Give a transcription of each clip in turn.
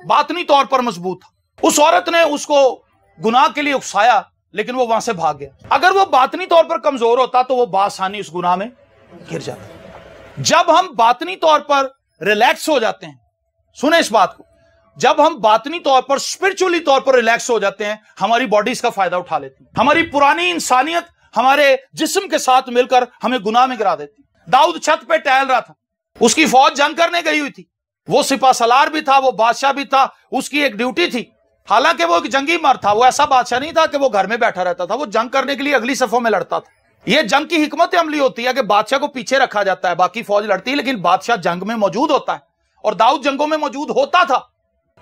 باطنی طور پر مضبوط تھا. اس عورت نے اس کو گناہ کے لیے اکسایا لیکن وہ وہاں سے بھاگ گیا. اگر وہ باطنی طور پر کمزور ہوتا تو وہ بآسانی اس گناہ میں گر جاتا. جب ہم باطنی طور پر ریلیکس ہو جاتے ہیں, سنیں اس بات کو, جب ہم باطنی طور پر اسپرچولی طور پر ریلیکس ہو جاتے ہیں, ہماری باڈی اس کا فائدہ اٹھا لیتی ہے. ہماری پرانی انسانیت ہمارے جسم کے ساتھ مل کر ہمیں گناہ میں گرا دیتی. داؤد چھت پہ ٹہل رہا تھا, اس کی فوج جنگ کرنے گئی ہوئی تھی, وہ سپہ سالار بھی تھا, وہ بادشاہ بھی تھا, اس کی ایک ڈیوٹی تھی. حالانکہ وہ ایک جنگی مرد تھا, وہ ایسا بادشاہ نہیں تھا کہ وہ گھر میں بیٹھا رہتا تھا, وہ جنگ کرنے کے لیے اگلی صفوں میں لڑتا تھا. یہ جنگ کی حکمت عملی ہوتی ہے کہ بادشاہ کو پیچھے رکھا جاتا ہے, باقی فوج لڑتی ہے, لیکن بادشاہ جنگ میں موجود ہوتا ہے. اور داؤد جنگوں میں موجود ہوتا تھا,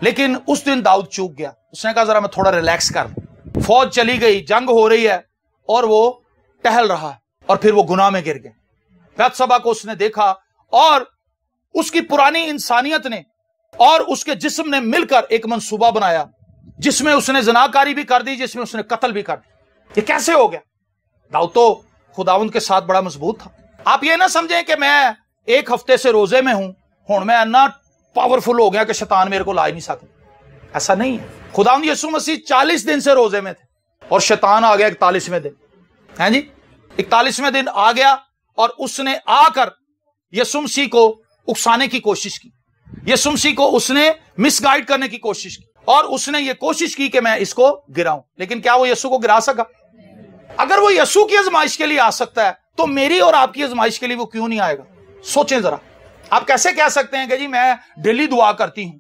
لیکن اس دن داؤد چوک گیا. اس نے کہا ذرا میں تھوڑا ریلیکس کر دوں. فوج چلی گئی, جنگ ہو رہی ہے اور وہ ٹہل رہا ہے, اور پھر وہ گناہ میں گر گئے. بتشبہ کو اس نے دیکھا, اور اس کی پرانی انسانیت نے اور اس کے جسم نے مل کر ایک منصوبہ بنایا جس میں اس نے زناکاری بھی کر دی, جس میں اس نے قتل بھی کر دی. یہ کیسے ہو گیا؟ داؤد تو خداوند کے ساتھ بڑا مضبوط تھا. آپ یہ نہ سمجھیں کہ میں ایک ہفتے سے روزے میں ہوں میں اتنا پاورفل ہو گیا کہ شیطان میرے کو لا ہی نہیں سکتا. ایسا نہیں ہے. خداوند یسوع مسیح 40 دن سے روزے میں تھے اور شیطان آ گیا 41ویں دن. ہیں جی, 41ویں دن آ گیا اور اس نے آ کر یسوع مسیح کو اکسانے کی کوشش کی. یسوع مسیح کو اس نے مس گائیڈ کرنے کی کوشش کی, اور اس نے یہ کوشش کی کہ میں اس کو گراؤں. لیکن کیا وہ یسوع کو گرا سکا؟ اگر وہ یسوع کی آزمائش کے لیے آ سکتا ہے تو میری اور آپ کی آزمائش کے لیے وہ کیوں نہیں آئے گا؟ سوچیں ذرا. آپ کیسے کہہ سکتے ہیں کہ جی میں ڈیلی دعا کرتی ہوں,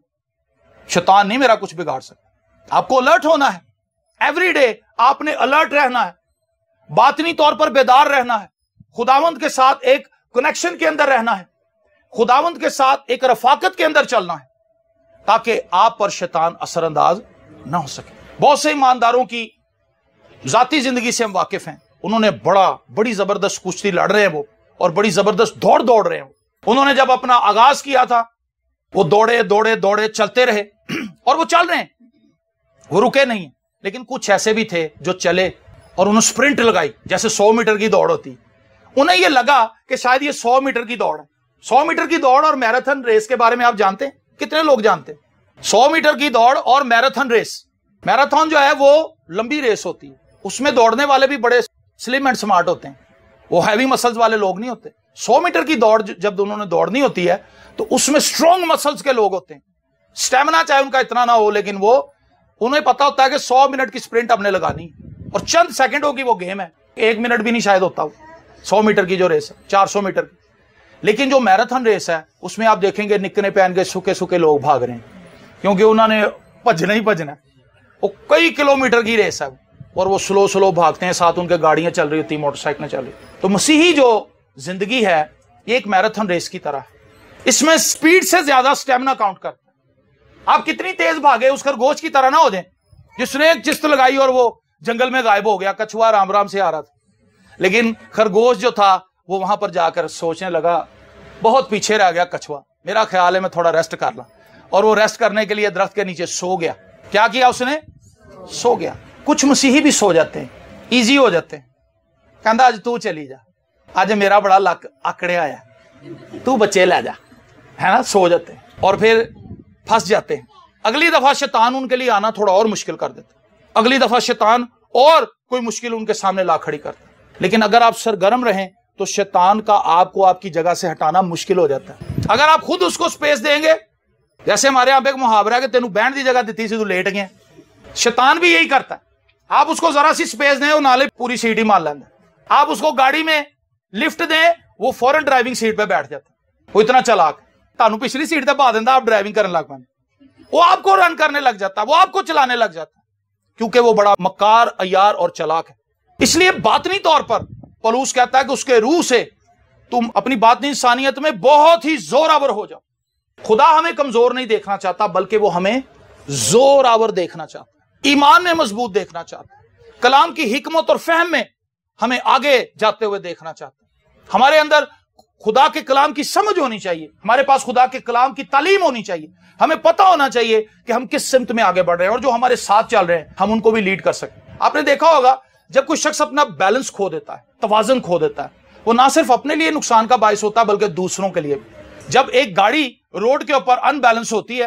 شیطان نہیں میرا کچھ بگاڑ سکتا. آپ کو الرٹ ہونا ہے. ایوری ڈے آپ نے الرٹ رہنا ہے, باطنی طور پر بیدار رہنا ہے, خداوند کے ساتھ ایک کنیکشن کے اندر رہنا ہے, خداوند کے ساتھ ایک رفاقت کے اندر چلنا ہے, تاکہ آپ پر شیطان اثر انداز نہ ہو سکے. بہت سے ایمانداروں کی ذاتی زندگی سے ہم واقف ہیں. انہوں نے بڑی زبردست کشتی لڑ رہے ہیں وہ, اور بڑی زبردست دوڑ رہے ہیں. انہوں نے جب اپنا آغاز کیا تھا وہ دوڑے چلتے رہے, اور وہ چل رہے ہیں, وہ رکے نہیں. لیکن کچھ ایسے بھی تھے جو چلے اور انہوں نے سپرنٹ لگائی, جیسے 100 میٹر کی دوڑ ہوتی. انہیں یہ لگا کہ شاید یہ 100 میٹر کی دوڑ ہے. 100 میٹر کی دوڑ اور میراتھن ریس کے بارے میں آپ جانتے ہیں؟ کتنے لوگ جانتے ہیں 100 میٹر کی دوڑ اور میراتھن ریس؟ میراتھن جو ہے وہ لمبی ریس ہوتی ہے, اس میں دوڑنے والے بھی بڑے سلم اینڈ سمارٹ ہوتے ہیں, وہ ہیوی مسلز والے لوگ نہیں ہوتے. 100 میٹر کی دوڑ جب انہوں نے دوڑنی ہوتی ہے تو اس میں سٹرونگ مسلز کے لوگ ہوتے ہیں. سٹیمنا چاہے ان کا اتنا نہ ہو, لیکن وہ انہیں پتا ہوتا ہے کہ 100 منٹ کی سپرنٹ ہم نے لگانی ہے, اور چند سیکنڈوں کی وہ گیم ہے, 1 منٹ بھی نہیں شاید ہوتا وہ 100 میٹر کی جو ریس ہے, 400 میٹر کی. لیکن جو میراتھن ریس ہے اس میں آپ دیکھیں گے نکنے پہن کے سکے لوگ بھاگ رہے ہیں, کیونکہ انہوں نے بھجنا ہی بھجنا. وہ کئی کلومیٹر کی ریس ہے, اور وہ سلو بھاگتے ہیں, ساتھ ان کے گاڑیاں چل رہی ہوتی ہیں, موٹر سائیکلیں چل رہی. تو مسیحی جو زندگی ہے یہ ایک میراتھن ریس کی طرح ہے. اس میں سپیڈ سے زیادہ سٹیمنا کاؤنٹ کرتا ہے. آپ کتنی تیز بھاگے, اس خرگوش کی طرح نہ ہو جائیں جس نے ایک چست لگائی اور وہ جنگل میں غائب ہو گیا. کچھوا رام سے آ رہا تھا, لیکن خرگوش جو تھا وہ وہاں پر جا کر سوچنے لگا, بہت پیچھے رہ گیا کچھوا, میرا خیال ہے میں تھوڑا ریسٹ کر لوں. اور وہ ریسٹ کرنے کے لیے درخت کے نیچے سو گیا. کیا کیا اس نے؟ سو گیا. کچھ مسیحی بھی سو جاتے ہیں, ایزی ہو جاتے ہیں. کہندا آج تو چلی جا, آج میرا بڑا لک آکڑے آیا, تو بچے لے جا, ہے نا. سو جاتے ہیں اور پھر پھنس جاتے ہیں. اگلی دفعہ شیطان ان کے لیے آنا تھوڑا اور مشکل کر دیتا, اگلی دفعہ شیطان اور کوئی مشکل ان کے سامنے لا کھڑی کرتا. لیکن اگر آپ سرگرم رہیں تو شیطان کا آپ کو آپ کی جگہ سے ہٹانا مشکل ہو جاتا ہے. اگر آپ خود اس کو سپیس دیں گے, جیسے ہمارے یہاں پہ ایک محاورہ ہے کہ تینوں بینڈ دی جگہ دیتی سی تو لیٹ گئے. شیطان بھی یہی کرتا ہے. آپ اس کو ذرا سی سپیس دیں, وہ نالے پوری سیٹ ہی مار لینا. آپ اس کو گاڑی میں لفٹ دیں, وہ فوراً ڈرائیونگ سیٹ پہ بیٹھ جاتا. وہ اتنا چلاک, تانوں پچھلی سیٹ پہ بہا دینا, آپ ڈرائیونگ کرنے لگ پانے. وہ آپ کو رن کرنے لگ جاتا, وہ آپ کو چلانے لگ جاتا, کیونکہ وہ بڑا مکار, عیار اور چلاک ہے. اس لیے باطنی طور پر پولس کہتا ہے کہ اس کے روح سے تم اپنی باطنی انسانیت میں بہت ہی زور آور ہو جاؤ. خدا ہمیں کمزور نہیں دیکھنا چاہتا, بلکہ وہ ہمیں زور آور دیکھنا چاہتا ہے, ایمان میں مضبوط دیکھنا چاہتا ہے, کلام کی حکمت اور فہم میں ہمیں آگے جاتے ہوئے دیکھنا چاہتا ہے. ہمارے اندر خدا کے کلام کی سمجھ ہونی چاہیے, ہمارے پاس خدا کے کلام کی تعلیم ہونی چاہیے, ہمیں پتہ ہونا چاہیے کہ ہم کس سمت میں آگے بڑھ رہے ہیں, اور جو ہمارے ساتھ چل رہے ہیں ہم ان کو بھی لیڈ کر سکیں. آپ نے دیکھا ہوگا جب کوئی شخص اپنا بیلنس کھو دیتا ہے, توازن کھو دیتا ہے, وہ نہ صرف اپنے لیے نقصان کا باعث ہوتا ہے بلکہ دوسروں کے لیے بھی. جب ایک گاڑی روڈ کے اوپر ان بیلنس ہوتی ہے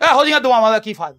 ਇਹੋ ਜਿਹੀਆਂ ਦੁਆਵਾਂ ਦਾ ਕੀ ਫਾਇਦਾ?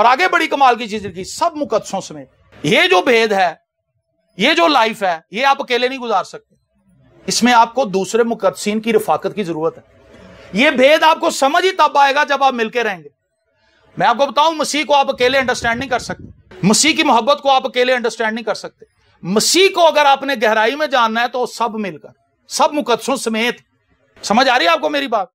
اور آگے بڑی کمال کی چیز لکھی، سب مقدسوں سمیت۔ یہ جو بھید ہے، یہ جو لائف ہے، یہ آپ اکیلے نہیں گزار سکتے، اس میں آپ کو دوسرے مقدسین کی رفاقت کی ضرورت ہے۔ یہ بھید آپ کو سمجھ ہی تب آئے گا جب آپ مل کے رہیں گے۔ میں آپ کو بتاؤں، مسیح کو آپ اکیلے انڈرسٹینڈ نہیں کر سکتے، مسیح کی محبت کو آپ اکیلے انڈرسٹینڈ نہیں کر سکتے۔ مسیح کو اگر آپ نے گہرائی میں جاننا ہے تو سب مل کر، سب مقدسوں سمیت۔ سمجھ آ رہی ہے آپ کو میری بات؟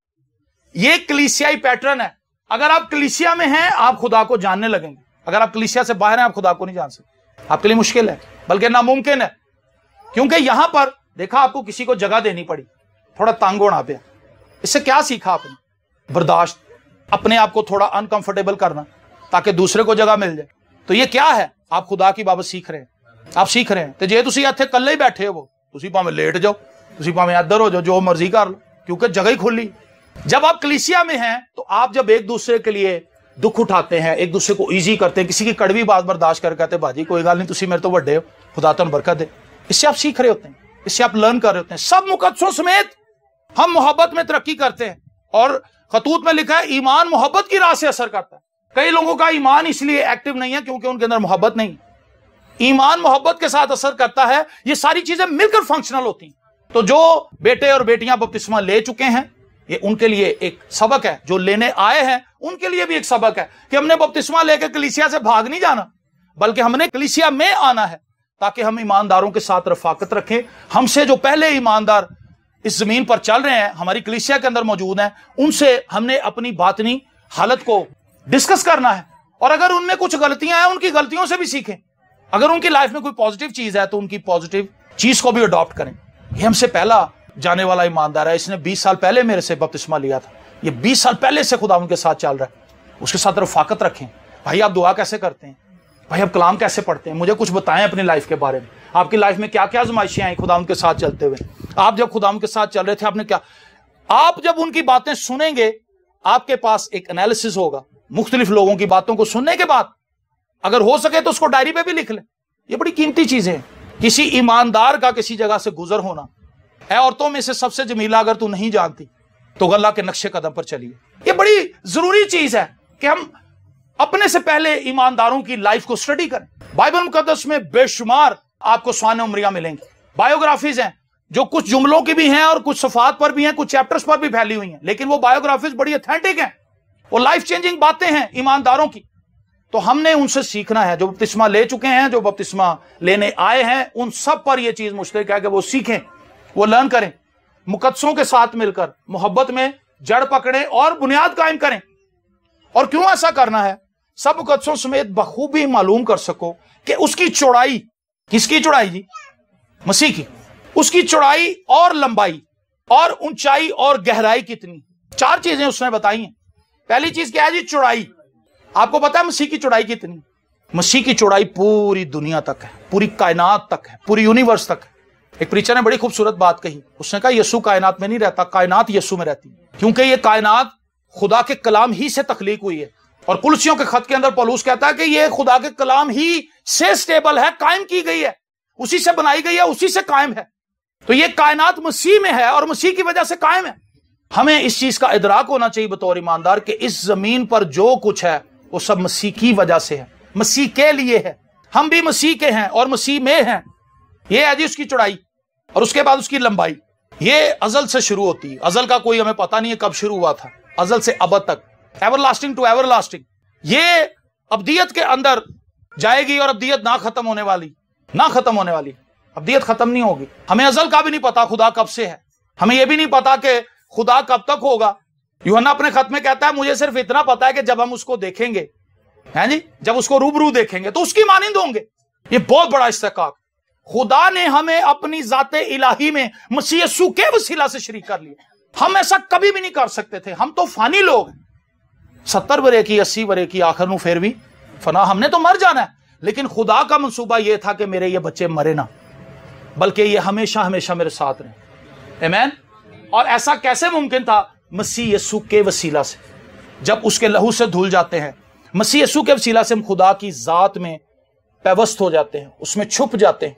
یہ کلیسیائی پیٹرن ہے۔ اگر آپ کلیسیا میں ہیں آپ خدا کو جاننے لگیں گے، اگر آپ کلیسیا سے باہر ہیں آپ خدا کو نہیں جان سکتے، آپ کے لیے مشکل ہے، بلکہ ناممکن ہے۔ کیونکہ یہاں پر دیکھا آپ کو کسی کو جگہ دینی پڑی، تھوڑا تنگ ہونا پیا۔ اس سے کیا سیکھا آپ نے؟ برداشت، اپنے آپ کو تھوڑا انکمفرٹیبل کرنا تاکہ دوسرے کو جگہ مل جائے۔ تو یہ کیا ہے؟ آپ خدا کی بابت سیکھ رہے ہیں، آپ سیکھ رہے ہیں۔ تو جے تسی اتھے کلے ہی بیٹھے ہو، تسی پاویں لیٹ جاؤ، تسی پاویں ادھر ہو جاؤ، جو مرضی کر لو، کیونکہ جگہ ہی کھلی۔ جب آپ کلیسیا میں ہیں تو آپ جب ایک دوسرے کے لیے دکھ اٹھاتے ہیں، ایک دوسرے کو ایزی کرتے ہیں، کسی کی کڑوی بات برداشت کر کہتے ہیں باجی کوئی گل نہیں، تسی میرے تو بڑے ہو، خدا تمہیں برکت دے، اس سے آپ سیکھ رہے ہوتے ہیں، اس سے آپ لرن کر رہے ہوتے ہیں۔ سب مقدسوں سمیت ہم محبت میں ترقی کرتے ہیں، اور خطوط میں لکھا ہے ایمان محبت کی راہ سے اثر کرتا ہے۔ کئی لوگوں کا ایمان اس لیے ایکٹیو نہیں ہے کیونکہ ان کے اندر محبت نہیں۔ ایمان محبت کے ساتھ اثر کرتا ہے، یہ ساری چیزیں مل کر فنکشنل ہوتی ہیں۔ تو جو بیٹے اور بیٹیاں بپتسمہ لے چکے ہیں، یہ ان کے لیے ایک سبق ہے، جو لینے آئے ہیں ان کے لیے بھی ایک سبق ہے کہ ہم نے بپتسمہ لے کے کلیسیا سے بھاگ نہیں جانا، بلکہ ہم نے کلیسیا میں آنا ہے تاکہ ہم ایمانداروں کے ساتھ رفاقت رکھیں۔ ہم سے جو پہلے ایماندار اس زمین پر چل رہے ہیں، ہماری کلیسیا کے اندر موجود ہیں، ان سے ہم نے اپنی باطنی حالت کو ڈسکس کرنا ہے، اور اگر ان میں کچھ غلطیاں ہیں ان کی غلطیوں سے بھی سیکھیں۔ اگر ان کی لائف میں کوئی پازیٹیو چیز ہے تو ان کی پازیٹیو چیز کو بھی اڈاپٹ کریں۔ یہ ہم سے پہلا جانے والا ایماندار ہے، اس نے 20 سال پہلے میرے سے بپتسمہ لیا تھا، یہ 20 سال پہلے سے خدا ان کے ساتھ چل رہا ہے، اس کے ساتھ رفاقت رکھیں۔ بھائی آپ دعا کیسے کرتے ہیں؟ بھائی آپ کلام کیسے پڑھتے ہیں؟ مجھے کچھ بتائیں اپنی لائف کے بارے میں، آپ کی لائف میں کیا کیا آزمائشیں آئیں خدا ان کے ساتھ چلتے ہوئے؟ آپ جب خدا ان کے ساتھ چل رہے تھے آپ نے کیا؟ آپ جب ان کی باتیں سنیں گے آپ کے پاس ایک انالیسس ہوگا مختلف لوگوں کی باتوں کو سننے کے بعد، اگر ہو سکے تو اس کو ڈائری پہ بھی لکھ لیں۔ یہ بڑی قیمتی چیزیں ہیں، کسی ایماندار کا کسی جگہ سے گزر ہونا۔ اے عورتوں میں سے سب سے جمیلہ اگر تو نہیں جانتی تو اللہ کے نقش قدم پر چلیے۔ یہ بڑی ضروری چیز ہے کہ ہم اپنے سے پہلے ایمانداروں کی لائف کو سٹڈی کریں۔ بائبل مقدس میں بے شمار آپ کو سوانح عمریہ ملیں گی، بایوگرافیز ہیں جو کچھ جملوں کی بھی ہیں اور کچھ صفحات پر بھی ہیں، کچھ چیپٹرز پر بھی پھیلی ہوئی ہیں، لیکن وہ بایوگرافیز بڑی اتھینٹک ہیں، وہ لائف چینجنگ باتیں ہیں ایمانداروں کی۔ تو ہم نے ان سے سیکھنا ہے، جو بپتسمہ لے چکے ہیں، جو بپتسمہ لینے آئے ہیں، ان سب پر یہ چیز مشترک ہے کہ وہ سیکھیں، وہ لرن کریں، مقدسوں کے ساتھ مل کر محبت میں جڑ پکڑیں اور بنیاد قائم کریں۔ اور کیوں ایسا کرنا ہے؟ سب مقدسوں سمیت بخوبی معلوم کر سکو کہ اس کی چوڑائی، کس کی چوڑائی جی؟ مسیح کی، اس کی چوڑائی اور لمبائی اور اونچائی اور گہرائی کتنی؟ 4 چیزیں اس نے بتائی ہیں۔ پہلی چیز کیا ہے جی؟ چوڑائی۔ آپ کو پتا ہے مسیح کی چوڑائی کتنی؟ مسیح کی چوڑائی پوری دنیا تک ہے، پوری کائنات تک ہے، پوری یونیورس تک ہے۔ ایک پریچر نے بڑی خوبصورت بات کہی، اس نے کہا یسوع کائنات میں نہیں رہتا، کائنات یسوع میں رہتی ہے، کیونکہ یہ کائنات خدا کے کلام ہی سے تخلیق ہوئی ہے۔ اور کلسیوں کے خط کے اندر پولوس کہتا ہے کہ یہ خدا کے کلام ہی سے سٹیبل ہے، قائم کی گئی ہے، اسی سے بنائی گئی ہے، اسی سے قائم ہے۔ تو یہ کائنات مسیح میں ہے اور مسیح کی وجہ سے قائم ہے۔ ہمیں اس چیز کا ادراک ہونا چاہیے بطور ایماندار کہ اس زمین پر جو کچھ ہے وہ سب مسیح کی وجہ سے ہے، مسیح کے لیے ہے، ہم بھی مسیح کے ہیں اور مسیح میں ہیں۔ یہ ہے جی اس کی چوڑائی، اور اس کے بعد اس کی لمبائی۔ یہ ازل سے شروع ہوتی ہے، ازل کا کوئی ہمیں پتہ نہیں ہے کب شروع ہوا تھا، ازل سے ابد تک، everlasting to everlasting. یہ ابدیت کے اندر جائے گی اور ابدیت نہ ختم ہونے والی، نہ ختم ہونے والی، ابدیت ختم نہیں ہوگی۔ ہمیں ازل کا بھی نہیں پتا خدا کب سے ہے، ہمیں یہ بھی نہیں پتا کہ خدا کب تک ہوگا۔ یوحنا اپنے خط میں کہتا ہے مجھے صرف اتنا پتا ہے کہ جب ہم اس کو دیکھیں گے، ہیں جی، جب اس کو روبرو دیکھیں گے تو اس کی مانند ہوں گے۔ یہ بہت بڑا استحقاق، خدا نے ہمیں اپنی ذات الہی میں مسیح یسوع کے وسیلہ سے شریک کر لیا۔ ہم ایسا کبھی بھی نہیں کر سکتے تھے، ہم تو فانی لوگ ہیں، 70 برے کی 80 برے کی آخر نو پھر بھی فنا، ہم نے تو مر جانا ہے، لیکن خدا کا منصوبہ یہ تھا کہ میرے یہ بچے مرے نہ، بلکہ یہ ہمیشہ ہمیشہ میرے ساتھ رہیں۔ آمین۔ اور ایسا کیسے ممکن تھا؟ مسیح یسوع کے وسیلہ سے، جب اس کے لہو سے دھل جاتے ہیں، مسیح یسوع کے وسیلہ سے ہم خدا کی ذات میں پیوست ہو جاتے ہیں، اس میں چھپ جاتے ہیں،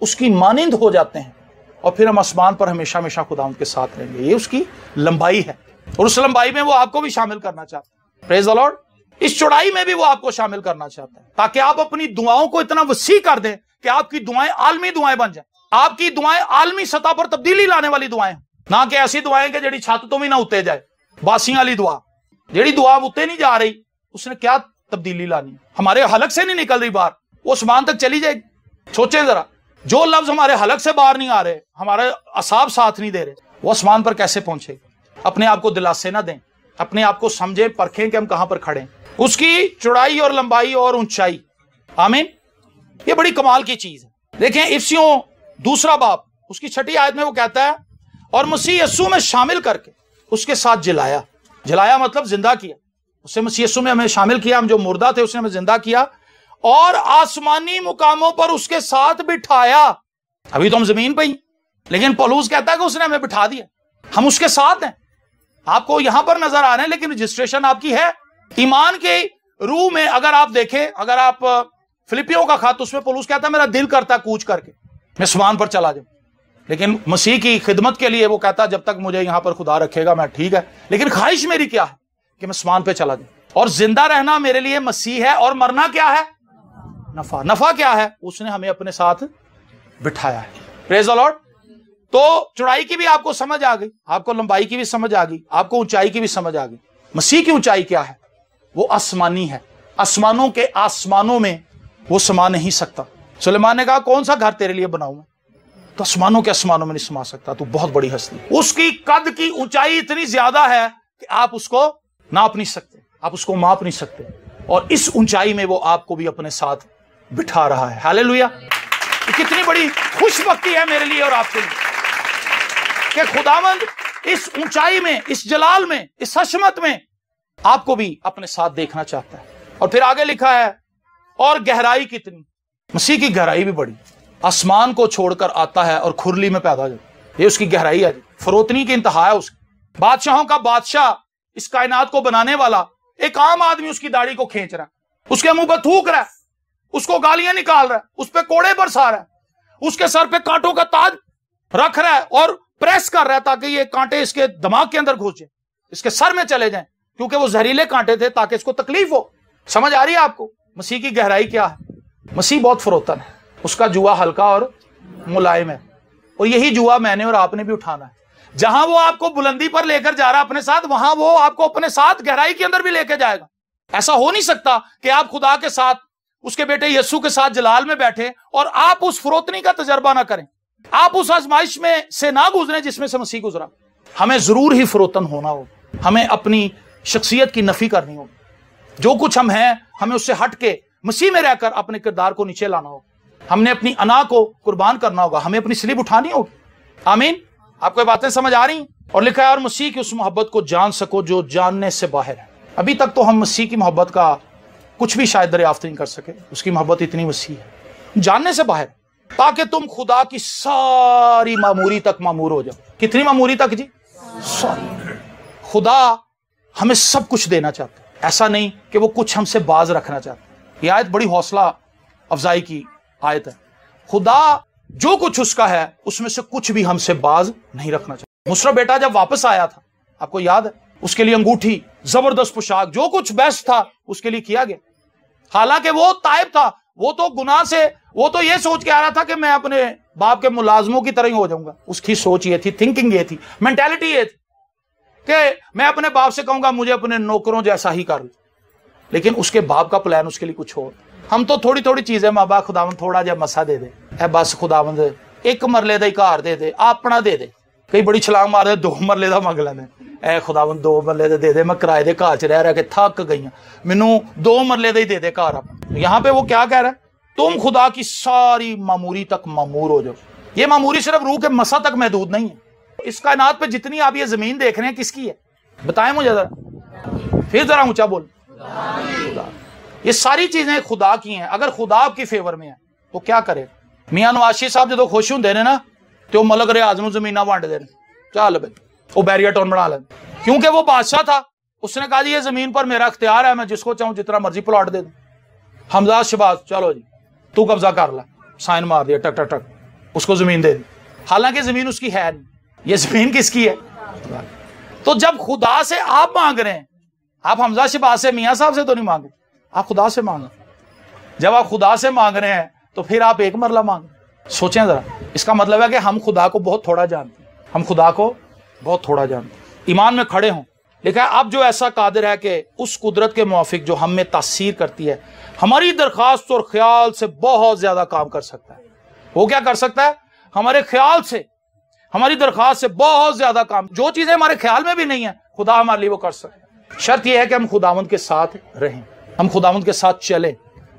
اس کی مانند ہو جاتے ہیں، اور پھر ہم آسمان پر ہمیشہ ہمیشہ خدا ان کے ساتھ رہیں گے۔ یہ اس کی لمبائی ہے، اور اس لمبائی میں وہ آپ کو بھی شامل کرنا چاہتے ہیں۔ پریز دی لارڈ۔ اس چوڑائی میں بھی وہ آپ کو شامل کرنا چاہتا ہے تاکہ آپ اپنی دعاؤں کو اتنا وسیع کر دیں کہ آپ کی دعائیں عالمی دعائیں بن جائیں. آپ کی دعائیں عالمی سطح پر تبدیلی لانے والی دعائیں، نہ کہ ایسی دعائیں کہ جڑی چھت تو بھی نہ اتے جائے. باسیاں والی دعا، جڑی دعا اتے نہیں جا رہی، اس نے کیا تبدیلی لانی؟ ہمارے حلق سے نہیں نکل رہی باہر، وہ آسمان تک چلی جائے گی. سوچیں ذرا، جو لفظ ہمارے حلق سے باہر نہیں آ رہے، ہمارے اعصاب ساتھ نہیں دے رہے، وہ آسمان پر کیسے پہنچے؟ اپنے آپ کو دلاسے نہ دیں، اپنے آپ کو سمجھیں، پرکھیں کہ ہم کہاں پر کھڑے ہیں. اس کی چوڑائی اور لمبائی اور اونچائی، آمین، یہ بڑی کمال کی چیز ہے. دیکھیں افسیوں 2 باب اس کی 6 آیت میں وہ کہتا ہے اور مسیح یسوع میں شامل کر کے اس کے ساتھ جلایا. جلایا مطلب زندہ کیا. اس سے مسیح یسوع میں ہمیں شامل کیا، ہم جو مردہ تھے اس نے ہمیں زندہ کیا، اور آسمانی مقاموں پر اس کے ساتھ بٹھایا. ابھی تو ہم زمین پہ ہی، لیکن پولوس کہتا ہے کہ اس نے ہمیں بٹھا دیا، ہم اس کے ساتھ ہیں. آپ کو یہاں پر نظر آ رہے ہیں لیکن رجسٹریشن آپ کی ہے ایمان کے روح میں. اگر آپ دیکھیں، اگر آپ فلپیوں کا خط، اس میں پولوس کہتا ہے میرا دل کرتا ہے کوچ کر کے میں آسمان پر چلا جاؤں، لیکن مسیح کی خدمت کے لیے وہ کہتا ہے جب تک مجھے یہاں پر خدا رکھے گا میں ٹھیک ہے، لیکن خواہش میری کیا ہے کہ میں آسمان پہ چلا جاؤں. اور زندہ رہنا میرے لیے مسیح ہے، اور مرنا کیا ہے؟ نفع. نفع کیا ہے؟ اس نے ہمیں اپنے ساتھ بٹھایا ہے. پریز دی لارڈ. تو چوڑائی کی بھی آپ کو سمجھ آ گئی، آپ کو لمبائی کی بھی سمجھ آ گئی، آپ کو اونچائی کی بھی سمجھ آ گئی. مسیح کی اونچائی کیا ہے؟ وہ آسمانی ہے. آسمانوں کے آسمانوں میں وہ سما نہیں سکتا. سلیمان نے کہا کون سا گھر تیرے لیے بناؤں میں؟ تو آسمانوں کے آسمانوں میں نہیں سما سکتا، تو بہت بڑی ہستی. اس کی قد کی اونچائی اتنی زیادہ ہے کہ آپ اس کو ناپ نہیں سکتے، آپ اس کو ماپ نہیں سکتے، اور اس اونچائی میں وہ آپ کو بھی اپنے ساتھ بٹھا رہا ہے. ہاللیلویا. کتنی بڑی خوش بختی ہے میرے لیے اور آپ کے لیے کہ خداوند اس اونچائی میں، اس جلال میں، اس حشمت میں آپ کو بھی اپنے ساتھ دیکھنا چاہتا ہے. اور پھر آگے لکھا ہے اور گہرائی کتنی. مسیح کی گہرائی بھی بڑی، آسمان کو چھوڑ کر آتا ہے اور کھرلی میں پیدا جاتا. یہ اس کی گہرائی ہے، فروتنی کی انتہا ہے اس کی. بادشاہوں کا بادشاہ، اس کائنات کو بنانے والا، ایک عام آدمی اس کی داڑھی کو کھینچ رہا ہے، اس کے منہ پہ تھوک رہا ہے، اس کو گالیاں نکال رہا ہے، اس پہ کوڑے برسا رہا ہے، اس کے سر پہ کانٹوں کا تاج رکھ رہا ہے اور پریس کر رہا ہے تاکہ یہ کانٹے اس کے دماغ کے اندر گھس جائیں، اس کے سر میں چلے جائیں، کیونکہ وہ زہریلے کانٹے تھے تاکہ اس کو تکلیف ہو. سمجھ آ رہی ہے آپ کو مسیح کی گہرائی کیا ہے؟ مسیح بہت فروتن ہے، اس کا جوا ہلکا اور ملائم ہے، اور یہی جوا میں نے اور آپ نے بھی اٹھانا ہے. جہاں وہ آپ کو بلندی پر لے کر جا رہا ہے اپنے ساتھ، وہاں وہ آپ کو اپنے ساتھ گہرائی کے اندر بھی لے کے جائے گا. ایسا ہو نہیں سکتا کہ آپ خدا کے ساتھ، اس کے بیٹے یسوع کے ساتھ جلال میں بیٹھے اور آپ اس فروتنی کا تجربہ نہ کریں، آپ اس آزمائش میں سے نہ گزریں جس میں سے مسیح گزرا. ہمیں ضرور ہی فروتن ہونا ہوگا، ہمیں اپنی شخصیت کی نفی کرنی ہوگی. جو کچھ ہم ہیں ہمیں اس سے ہٹ کے مسیح میں رہ کر اپنے کردار کو نیچے لانا ہوگا. ہم نے اپنی انا کو قربان کرنا ہوگا، ہمیں اپنی صلیب اٹھانی ہوگی. آمین. آپ کو یہ باتیں سمجھ آ رہی ہیں؟ اور لکھا ہے اور مسیح کی اس محبت کو جان سکو جو جاننے سے باہر ہے. ابھی تک تو ہم مسیح کی محبت کا کچھ بھی شاید دریافت نہیں کر سکے. اس کی محبت اتنی وسیع ہے، جاننے سے باہر، تاکہ تم خدا کی ساری معموری تک معمور ہو جاؤ. کتنی معموری تک جی؟ ساری. خدا ہمیں سب کچھ دینا چاہتا ہے، ایسا نہیں کہ وہ کچھ ہم سے باز رکھنا چاہتا ہے. یہ آیت بڑی حوصلہ افزائی کی آیت ہے. خدا جو کچھ اس کا ہے اس میں سے کچھ بھی ہم سے باز نہیں رکھنا چاہتا. مصر بیٹا جب واپس آیا تھا، آپ کو یاد ہے، اس کے لیے انگوٹھی، زبردست پوشاک، جو کچھ بیسٹ تھا اس کے لیے کیا گیا. حالانکہ وہ تائب تھا، وہ تو گناہ سے، وہ تو یہ سوچ کے آ رہا تھا کہ میں اپنے باپ کے ملازموں کی طرح ہی ہو جاؤں گا. اس کی سوچ یہ تھی، تھنکنگ یہ تھی، مینٹالٹی یہ تھی کہ میں اپنے باپ سے کہوں گا مجھے اپنے نوکروں جیسا ہی کر لوں. لیکن اس کے باپ کا پلان اس کے لیے کچھ اور. ہم تو تھوڑی تھوڑی چیزیں، ماں باپ خداوند تھوڑا جا مسا دے دے، اے بس خداوند ایک مرلے دا ہی گھر دے دے، اپنا دے دے. کئی بڑی چھلانگ مار دے 2 مرلے دا منگ لینے، اے خداوند 2 مرلے دے دے، میں کرائے دے گھر چ رہ کے تھک گئی ہوں، مینوں 2 مرلے دا ہی دے دے گھر اپنا. یہاں پہ وہ کیا کہہ رہا ہے؟ تم خدا کی ساری معموری تک معمور ہو جاؤ. یہ معموری صرف روح کے مسا تک محدود نہیں ہے. اس کائنات پہ جتنی آپ یہ زمین دیکھ رہے ہیں کس کی ہے؟ بتائیں مجھے ذرا، پھر ذرا اونچا بول. خدا. یہ ساری چیزیں خدا کی ہیں. اگر خدا آپ کی فیور میں ہے تو کیا کرے؟ میاں نواز شریف صاحب جدو خوش ہوں نا تو ملک ریاض نو زمیناں ونڈ دے، چل بھائی وہ بیریا ٹاؤن بنا لیں، کیونکہ وہ بادشاہ تھا. اس نے کہا جی یہ زمین پر میرا اختیار ہے، میں جس کو چاہوں جتنا مرضی پلاٹ دے دوں. حمزہ شہباز چلو جی تو قبضہ کر لا، سائن مار دیا، ٹک ٹک ٹک، اس کو زمین دے دی. حالانکہ زمین اس کی ہے نہیں، یہ زمین کس کی ہے؟ تو جب خدا سے آپ مانگ رہے ہیں آپ حمزہ شہباز سے میاں صاحب سے تو نہیں مانگے, آپ خدا سے مانگیں. جب آپ خدا سے مانگ رہے ہیں تو پھر آپ ایک مرلہ مانگیں. سوچیں ذرا, اس کا مطلب ہے کہ ہم خدا کو بہت تھوڑا جانتے ہیں, ہم خدا کو بہت تھوڑا جانتے ہیں. ایمان میں کھڑے ہوں, لیکن اب جو ایسا قادر ہے کہ اس قدرت کے موافق جو ہم میں تاثیر کرتی ہے, ہماری درخواست اور خیال سے بہت زیادہ کام کر سکتا ہے. وہ کیا کر سکتا ہے؟ ہمارے خیال سے, ہماری درخواست سے بہت زیادہ کام, جو چیزیں ہمارے خیال میں بھی نہیں ہیں خدا ہمارے لیے وہ کر سکتا ہے. شرط یہ ہے کہ ہم خداوند کے ساتھ رہیں, ہم خداوند کے ساتھ چلیں,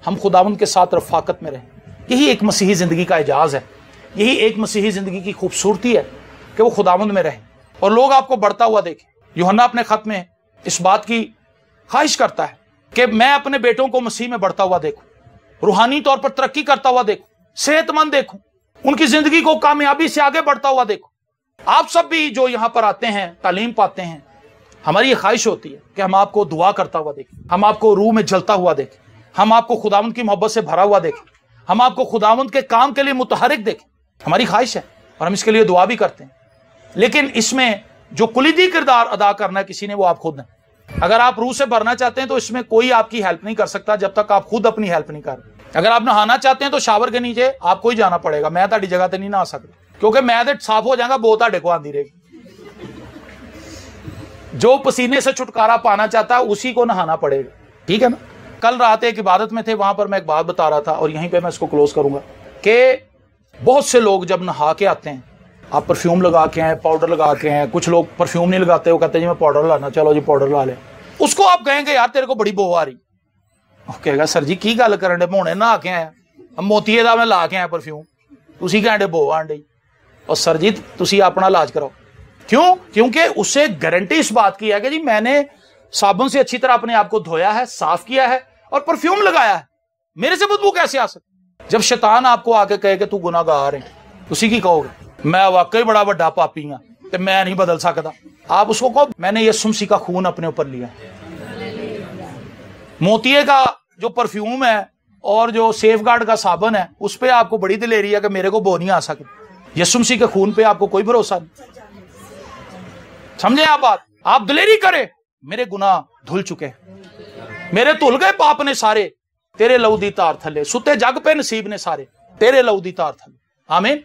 ہم خداوند کے ساتھ رفاقت میں رہیں. یہی ایک مسیحی زندگی کا اعجاز ہے, یہی ایک مسیحی زندگی کی خوبصورتی ہے کہ وہ خداوند میں رہیں اور لوگ آپ کو بڑھتا ہوا دیکھیں. یوحنا اپنے خط میں اس بات کی خواہش کرتا ہے کہ میں اپنے بیٹوں کو مسیح میں بڑھتا ہوا دیکھوں, روحانی طور پر ترقی کرتا ہوا دیکھوں, صحت مند دیکھوں, ان کی زندگی کو کامیابی سے آگے بڑھتا ہوا دیکھوں. آپ سب بھی جو یہاں پر آتے ہیں, تعلیم پاتے ہیں, ہماری یہ خواہش ہوتی ہے کہ ہم آپ کو دعا کرتا ہوا دیکھیں, ہم آپ کو روح میں جلتا ہوا دیکھیں, ہم آپ کو خداوند کی محبت سے بھرا ہوا دیکھیں, ہم آپ کو خداوند کے کام کے لیے متحرک دیکھیں. ہماری خواہش ہے اور ہم اس کے لیے دعا بھی کرتے ہیں. لیکن اس میں جو کلیدی کردار ادا کرنا ہے کسی نے, وہ آپ خود ہیں. اگر آپ روح سے بھرنا چاہتے ہیں تو اس میں کوئی آپ کی ہیلپ نہیں کر سکتا جب تک آپ خود اپنی ہیلپ نہیں کر رہے. اگر آپ نہانا چاہتے ہیں تو شاور کے نیچے آپ کو ہی جانا پڑے گا, میں تہاڈی جگہ تے نہیں نہا سکتا, کیونکہ میں تے صاف ہو جائے گا, بو تہاڈے کو آندی رہے گی. جو پسینے سے چھٹکارا پانا چاہتا ہے اسی کو نہانا پڑے گا, ٹھیک ہے نا. کل رات ایک عبادت میں تھے, وہاں پر میں ایک بات بتا رہا تھا اور یہیں پہ میں اس کو کلوز کروں گا کہ بہت سے لوگ جب نہا کے آتے ہیں, آپ پرفیوم لگا کے ہیں, پاؤڈر لگا کے ہیں, کچھ لوگ پرفیوم نہیں لگاتے, وہ کہتے ہیں جی میں پاؤڈر لانا, چلو جی پاؤڈر لا لیں. اس کو آپ کہیں گے یار تیرے کو بڑی بو آ رہی, کہے گا سر جی کی گل کرن دے, مونے نہا کے آیا, موتیے دا میں لا کے آیا پرفیوم, تسی کہن دے بو آن ڈئی. اور سر جی تسی اپنا علاج کراؤ. کیوں؟ کیونکہ اسے گارنٹی اس بات کی ہے کہ جی میں نے صابن سے اچھی طرح اپنے آپ کو دھویا ہے, صاف کیا ہے اور پرفیوم لگایا ہے, میرے سے بدبو کیسے آ سکتی. جب شیطان آپ کو آ کے کہے کہ تو گناہ گار ہے, اسی کی کہو گے میں واقعی بڑا بڑا پاپی ہوں تے میں نہیں بدل سکتا. آپ اس کو کہو میں نے یسوع مسیح کا خون اپنے اوپر لیا. موتیے کا جو پرفیوم ہے اور جو سیف گارڈ کا صابن ہے اس پہ آپ کو بڑی دلیری ہے کہ میرے کو بو نہیں آ سکتی. یسوع مسیح کے خون پہ آپ کو کوئی بھروسہ نہیں. سمجھیں آپ بات, آپ دلیری کریں, میرے گناہ دھل چکے, میرے دھل گئے پاپ نے سارے, تیرے لہو دی تار تھلے, ستے جگ پہ نصیب نے سارے, تیرے لہو دی تار تھلے. آمین.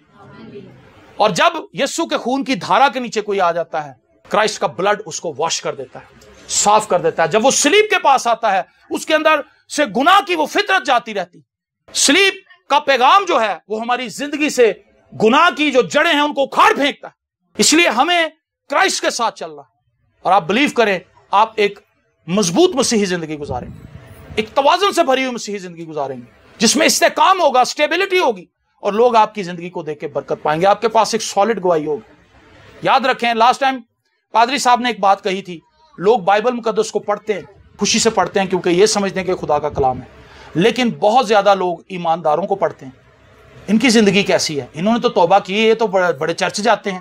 اور جب یسوع کے خون کی دھارا کے نیچے کوئی آ جاتا ہے, کرائسٹ کا بلڈ اس کو واش کر دیتا ہے, صاف کر دیتا ہے. جب وہ سلیب کے پاس آتا ہے اس کے اندر سے گناہ کی وہ فطرت جاتی رہتی. سلیب کا پیغام جو ہے وہ ہماری زندگی سے گناہ کی جو جڑیں ہیں ان کو اکھاڑ پھینکتا ہے. اس لیے ہمیں کرائسٹ کے ساتھ چلنا ہے. اور آپ بلیو کریں, آپ ایک مضبوط مسیحی زندگی گزاریں گے, ایک توازن سے بھری ہوئی مسیحی زندگی گزاریں گے جس میں استحکام ہوگا, اسٹیبلٹی ہوگی, اور لوگ آپ کی زندگی کو دیکھ کے برکت پائیں گے. آپ کے پاس ایک سالڈ گواہی ہوگی. یاد رکھیں, لاسٹ ٹائم پادری صاحب نے ایک بات کہی تھی, لوگ بائبل مقدس کو پڑھتے ہیں, خوشی سے پڑھتے ہیں کیونکہ یہ سمجھتے ہیں کہ خدا کا کلام ہے, لیکن بہت زیادہ لوگ ایمانداروں کو پڑھتے ہیں. ان کی زندگی کیسی ہے, انہوں نے تو توبہ کی, یہ تو بڑے چرچ جاتے ہیں,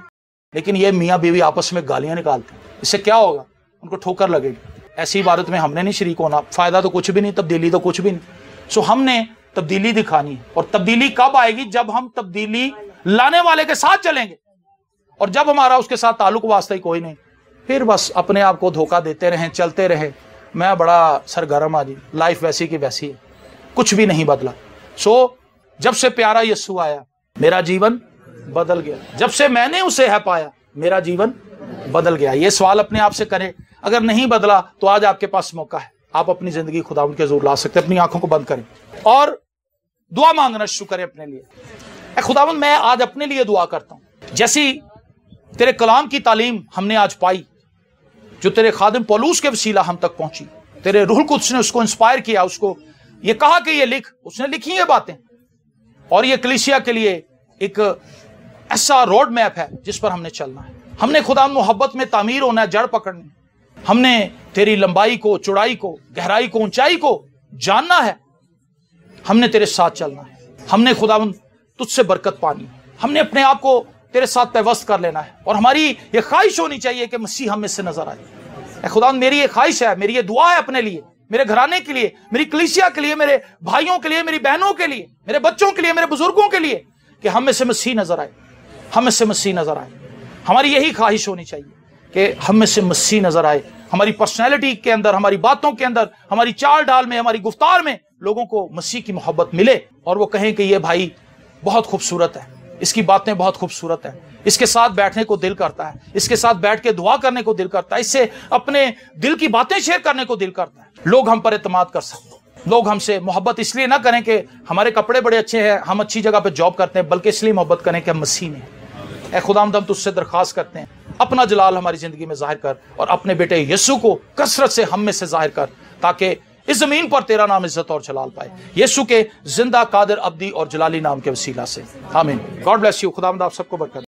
لیکن یہ میاں بیوی آپس میں گالیاں نکالتے ہیں. اس سے کیا ہوگا؟ ان کو ٹھوکر لگے گی. ایسی عبادت میں ہم نے نہیں شریک ہونا, فائدہ تو کچھ بھی نہیں, تبدیلی تو کچھ بھی نہیں. سو ہم نے تبدیلی دکھانی ہے. اور تبدیلی کب آئے گی؟ جب ہم تبدیلی لانے والے کے ساتھ چلیں گے. اور جب ہمارا اس کے ساتھ تعلق واسطہ ہی کوئی نہیں, پھر بس اپنے آپ کو دھوکہ دیتے رہیں, چلتے رہے, میں بڑا سرگرم آ جی, لائف ویسی کی ویسی ہے, کچھ بھی نہیں بدلا. سو جب سے پیارا یسوع آیا میرا جیون بدل گیا, جب سے میں نے اسے ہے پایا میرا جیون بدل گیا. یہ سوال اپنے آپ سے کریں. اگر نہیں بدلا تو آج آپ کے پاس موقع ہے, آپ اپنی زندگی خداوند کے حضور لا سکتے. اپنی آنکھوں کو بند کریں اور دعا مانگنا شروع کریں اپنے لیے. اے خداوند, میں آج اپنے لیے دعا کرتا ہوں, جیسی تیرے کلام کی تعلیم ہم نے آج پائی, جو تیرے خادم پولوس کے وسیلہ ہم تک پہنچی, تیرے روح القدس نے اس کو انسپائر کیا, اس کو یہ کہا کہ یہ لکھ, اس نے لکھی یہ باتیں, اور یہ کلیسیا کے لیے ایک ایسا روڈ میپ ہے جس پر ہم نے چلنا ہے. ہم نے خداوند محبت میں تعمیر ہونا ہے, جڑ پکڑنی, ہم نے تیری لمبائی کو, چوڑائی کو, گہرائی کو, اونچائی کو جاننا ہے. ہم نے تیرے ساتھ چلنا ہے. ہم نے خداوند تجھ سے برکت پانی, ہم نے اپنے آپ کو تیرے ساتھ پیوست کر لینا ہے. اور ہماری یہ خواہش ہونی چاہیے کہ مسیح ہم میں سے نظر آئے. اے خداوند, میری یہ خواہش ہے, میری یہ دعا ہے اپنے لیے, میرے گھرانے کے لیے, میری کلیسیا کے لیے, میرے بھائیوں کے لیے, میری بہنوں کے لیے, میرے بچوں کے لیے, میرے بزرگوں کے لیے, کہ ہم میں سے مسیح نظر آئے, ہم میں سے مسیح نظر آئے. ہماری یہی خواہش ہونی چاہیے کہ ہم میں سے مسیح نظر آئے, ہماری پرسنالٹی کے اندر، ہماری باتوں کے اندر، ہماری چال ڈال میں، ہماری گفتار میں لوگوں کو مسیح کی محبت ملے اور وہ کہیں کہ یہ بھائی بہت خوبصورت ہے، اس کی باتیں بہت خوبصورت ہیں، اس کے ساتھ بیٹھنے کو دل کرتا ہے، اس کے ساتھ بیٹھ کے دعا کرنے کو دل کرتا ہے، اس سے اپنے دل کی باتیں شیئر کرنے کو دل کرتا ہے۔ لوگ ہم پر اعتماد کر سکتے ہیں۔ لوگ ہم سے محبت اس لیے نہ کریں کہ ہمارے کپڑے بڑے اچھے ہیں، ہم اچھی جگہ پہ جاب کرتے ہیں، بلکہ اس لیے محبت کریں کہ ہم مسیح میں ہیں۔ اے خداوند، ہم تجھ سے درخواست کرتے ہیں، اپنا جلال ہماری زندگی میں ظاہر کر اور اپنے بیٹے یسوع کو کثرت سے ہم میں سے ظاہر کر، تاکہ اس زمین پر تیرا نام عزت اور جلال پائے، یسوع کے زندہ، قادر، ابدی اور جلالی نام کے وسیلہ سے، آمین۔ God bless you. خداوند آپ سب کو برکت۔